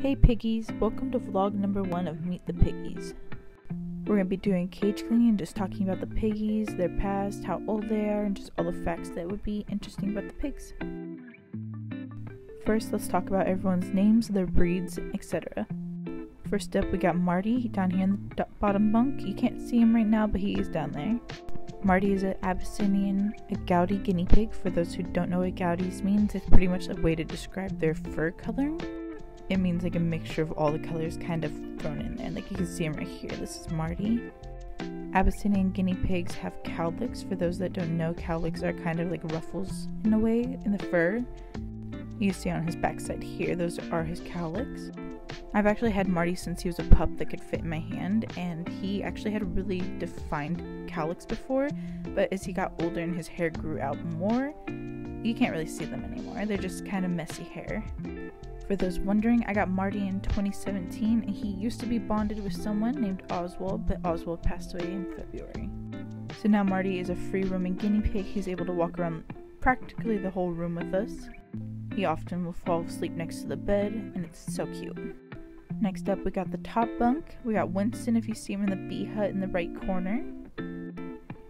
Hey piggies, welcome to vlog number 1 of Meet the Piggies. We're going to be doing cage cleaning and just talking about the piggies, their past, how old they are, and just all the facts that would be interesting about the pigs. First, let's talk about everyone's names, their breeds, etc. First up, we got Marty down here in the bottom bunk. You can't see him right now, but he is down there. Marty is an Abyssinian, a gouty guinea pig. For those who don't know what gouties means, it's pretty much a way to describe their fur coloring. It means like a mixture of all the colors kind of thrown in there. Like you can see him right here. This is Marty. Abyssinian guinea pigs have cowlicks. For those that don't know, cowlicks are kind of like ruffles in a way in the fur. You see on his backside here, those are his cowlicks. I've actually had Marty since he was a pup that could fit in my hand, and he actually had really defined cowlicks before, but as he got older and his hair grew out more, you can't really see them anymore. They're just kind of messy hair. For those wondering, I got Marty in 2017, and he used to be bonded with someone named Oswald, but Oswald passed away in February. So now Marty is a free roaming guinea pig. He's able to walk around practically the whole room with us. He often will fall asleep next to the bed, and it's so cute. Next up, we got the top bunk. We got Winston, if you see him in the bee hut in the right corner.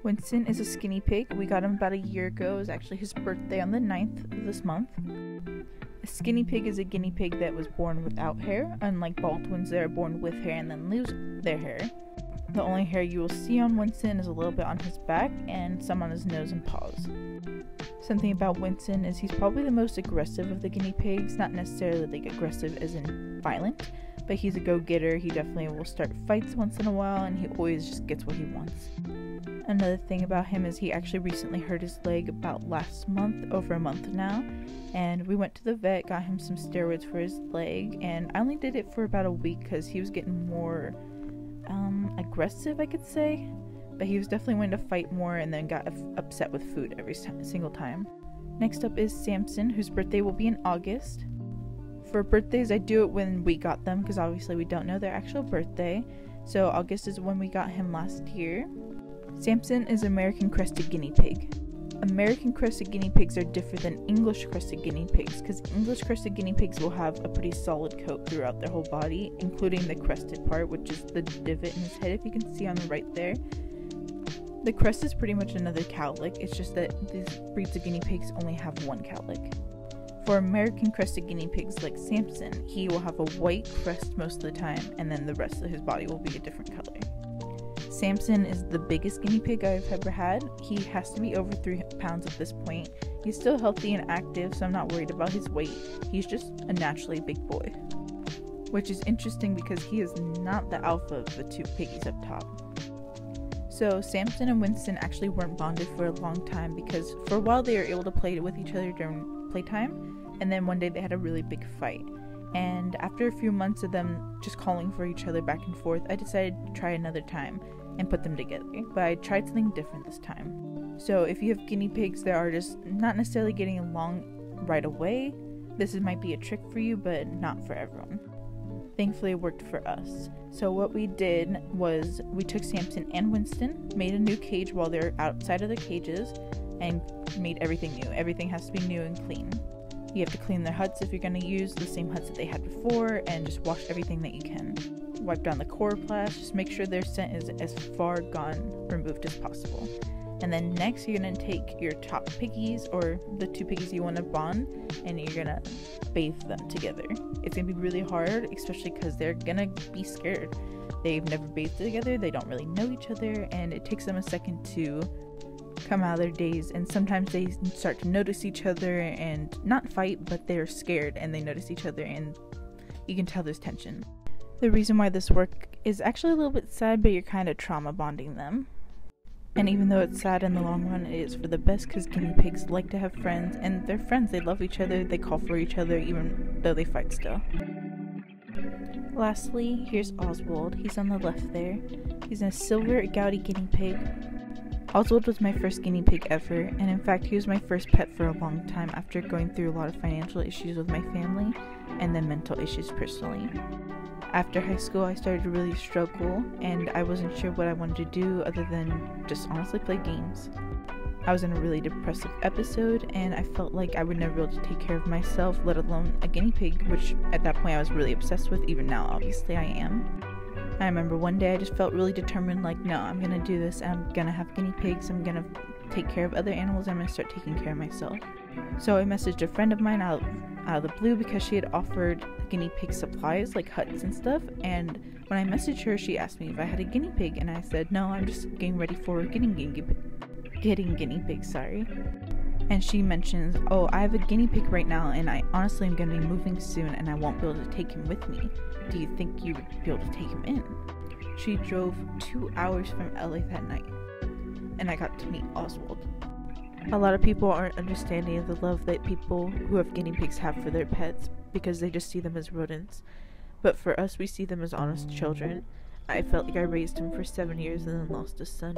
Winston is a skinny pig. We got him about a year ago. It was actually his birthday on the 9th of this month. A skinny pig is a guinea pig that was born without hair, unlike Baldwins that are born with hair and then lose their hair. The only hair you will see on Winston is a little bit on his back and some on his nose and paws. Something about Winston is he's probably the most aggressive of the guinea pigs, not necessarily like aggressive as in violent, but he's a go-getter. He definitely will start fights once in a while, and he always just gets what he wants. Another thing about him is he actually recently hurt his leg about last month, over a month now, and we went to the vet, got him some steroids for his leg, and I only did it for about a week because he was getting more aggressive, I could say, but he was definitely wanting to fight more and then got upset with food every single time. Next up is Samson, whose birthday will be in August. For birthdays, I do it when we got them because obviously we don't know their actual birthday, so August is when we got him last year. Samson is American crested guinea pig. American crested guinea pigs are different than English crested guinea pigs because English crested guinea pigs will have a pretty solid coat throughout their whole body, including the crested part, which is the divot in his head, if you can see on the right there. The crest is pretty much another cowlick. It's just that these breeds of guinea pigs only have one cowlick. For American crested guinea pigs like Samson, he will have a white crest most of the time, and then the rest of his body will be a different color. Samson is the biggest guinea pig I've ever had. He has to be over 3 pounds at this point. He's still healthy and active, so I'm not worried about his weight. He's just a naturally big boy. Which is interesting because he is not the alpha of the two piggies up top. So Samson and Winston actually weren't bonded for a long time because for a while they were able to play with each other during playtime, and then one day they had a really big fight. And after a few months of them just calling for each other back and forth, I decided to try another time and put them together, but I tried something different this time. So if you have guinea pigs that are just not necessarily getting along right away, this might be a trick for you, but not for everyone. Thankfully it worked for us. So what we did was we took Samson and Winston, made a new cage while they're outside of the cages, and made everything new. Everything has to be new and clean. You have to clean their huts if you're going to use the same huts that they had before, and just wash everything that you can. Wipe down the chloroplast, just make sure their scent is as far removed as possible. And then next you're going to take your top piggies, or the two piggies you want to bond, and you're going to bathe them together. It's going to be really hard, especially because they're going to be scared. They've never bathed together, they don't really know each other, and it takes them a second to come out of their daze, and sometimes they start to notice each other and not fight, but they're scared and they notice each other, and you can tell there's tension. The reason why this work is actually a little bit sad, but you're kind of trauma bonding them. And even though it's sad in the long run, it is for the best because guinea pigs like to have friends, and they're friends. They love each other, they call for each other even though they fight still. Lastly, here's Oswald. He's on the left there. He's a silver gouty guinea pig. Oswald was my first guinea pig ever, and in fact he was my first pet for a long time after going through a lot of financial issues with my family and then mental issues personally. After high school I started to really struggle, and I wasn't sure what I wanted to do other than just honestly play games. I was in a really depressive episode, and I felt like I would never be able to take care of myself, let alone a guinea pig, which at that point I was really obsessed with. Even now, obviously, I am. I remember one day I just felt really determined, like, no, I'm gonna do this, and I'm gonna have guinea pigs, I'm gonna take care of other animals, I'm gonna start taking care of myself. So I messaged a friend of mine out of the blue because she had offered guinea pig supplies, like huts and stuff, and when I messaged her, she asked me if I had a guinea pig, and I said, no, I'm just getting ready for getting guinea pigs, sorry. And she mentions, oh, I have a guinea pig right now, and I honestly am gonna be moving soon, and I won't be able to take him with me. Do you think you would be able to take him in? She drove 2 hours from LA that night, and I got to meet Oswald. A lot of people aren't understanding of the love that people who have guinea pigs have for their pets because they just see them as rodents. But for us, we see them as honest children. I felt like I raised him for 7 years and then lost a son.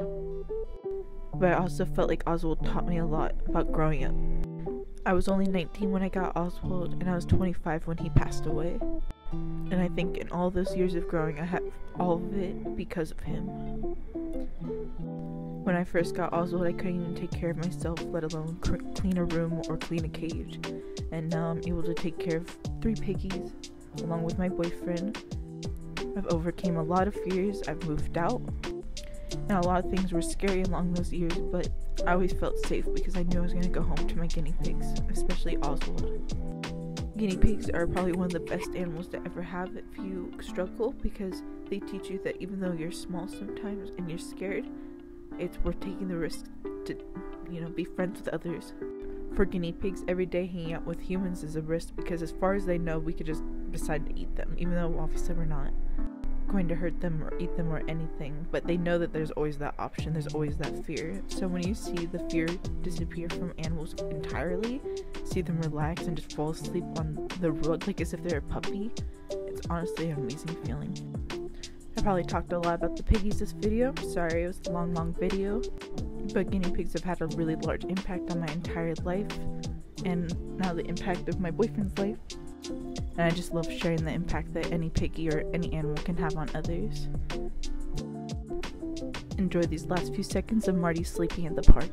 But I also felt like Oswald taught me a lot about growing up. I was only 19 when I got Oswald, and I was 25 when he passed away. And I think in all those years of growing, I have all of it because of him. When I first got Oswald, I couldn't even take care of myself, let alone clean a room or clean a cage. And now I'm able to take care of 3 piggies, along with my boyfriend. I've overcame a lot of fears, I've moved out, and a lot of things were scary along those years, but I always felt safe because I knew I was going to go home to my guinea pigs, especially Oswald. Guinea pigs are probably one of the best animals to ever have if you struggle, because they teach you that even though you're small sometimes and you're scared, it's worth taking the risk to, be friends with others. For guinea pigs, every day hanging out with humans is a risk because as far as they know, we could just decide to eat them, even though obviously we're not going to hurt them or eat them or anything, but they know that there's always that option, there's always that fear. So when you see the fear disappear from animals entirely, see them relax and just fall asleep on the rug like as if they're a puppy, it's honestly an amazing feeling. I probably talked a lot about the piggies this video, sorry it was a long video, but guinea pigs have had a really large impact on my entire life, and now the impact of my boyfriend's life. And I just love sharing the impact that any piggy or any animal can have on others. Enjoy these last few seconds of Marty sleeping in the park.